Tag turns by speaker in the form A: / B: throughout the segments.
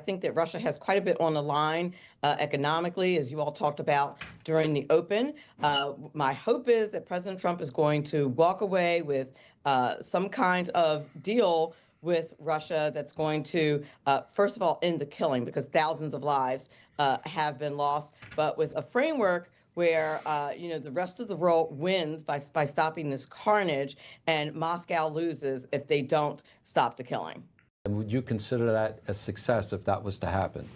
A: think that Russia has quite a bit on the line economically, as you all talked about during the open. My hope is that President Trump is going to walk away with some kind of deal with Russia that's going to, first of all, end the killing, because thousands of lives have been lost, but with a framework where the rest of the world wins by stopping this carnage, and Moscow loses if they don't stop the killing.
B: And would you consider that a success if that was to happen?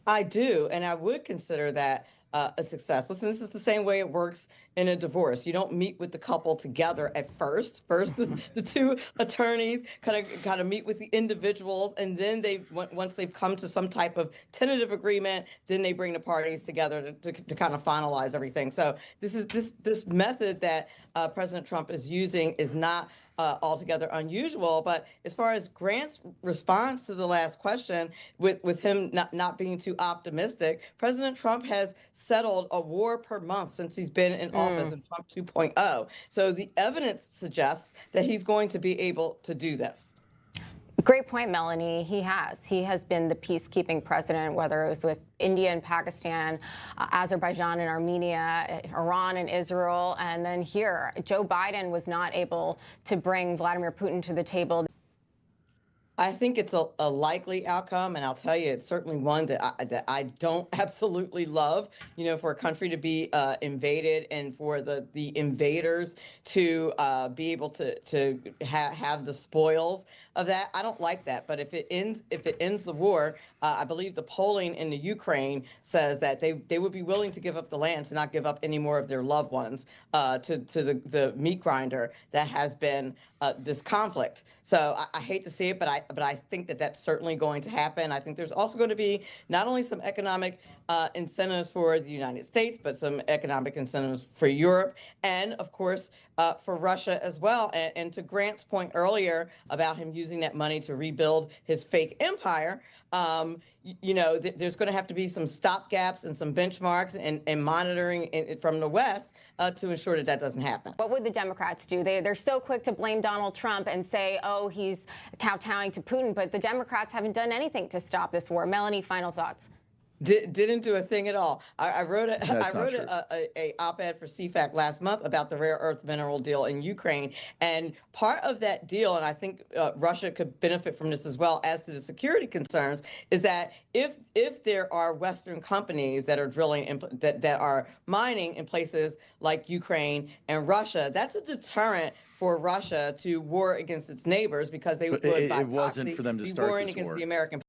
A: I do, and I would consider that a success. Listen, this is the same way it works in a divorce. You don't meet with the couple together at first. First, the two attorneys kind of meet with the individuals, and then once they've come to some type of tentative agreement, then they bring the parties together to kind of finalize everything. So this method that President Trump is using is not altogether unusual. But as far as Grant's response to the last question, with him not being too optimistic, President Trump has settled a war per month since he's been in office in Trump 2.0. So the evidence suggests that he's going to be able to do this.
C: Great point, Melanie. He has been the peacekeeping president, whether it was with India and Pakistan, Azerbaijan and Armenia, Iran and Israel, and then here. Joe Biden was not able to bring Vladimir Putin to the table.
A: I think it's a likely outcome, and I'll tell you, it's certainly one that I don't absolutely love. For a country to be invaded, and for the invaders to be able to have the spoils of that, I don't like that. But if it ends the war, I believe the polling in the Ukraine says that they would be willing to give up the land to not give up any more of their loved ones to the meat grinder that has been this conflict. So I hate to see it, but I think that that's certainly going to happen. I think there's also going to be not only some economic incentives for the United States, but some economic incentives for Europe, and of course for Russia as well. And to Grant's point earlier about him using that money to rebuild his fake empire, there's going to have to be some stopgaps and some benchmarks and monitoring from the West to ensure that doesn't happen.
C: What would the Democrats do? They're so quick to blame Donald Trump and say, oh, he's kowtowing to Putin, but the Democrats haven't done anything to stop this war. Melanie, final thoughts.
A: Didn't do a thing at all. I wrote a op-ed for CFACT last month about the rare earth mineral deal in Ukraine, and part of that deal, and I think Russia could benefit from this as well as to the security concerns, is that if there are Western companies that are drilling that are mining in places like Ukraine and Russia, that's a deterrent for Russia to war against its neighbors, because they would
D: it wasn't for them to start
A: warring
D: this
A: against
D: war.
A: the American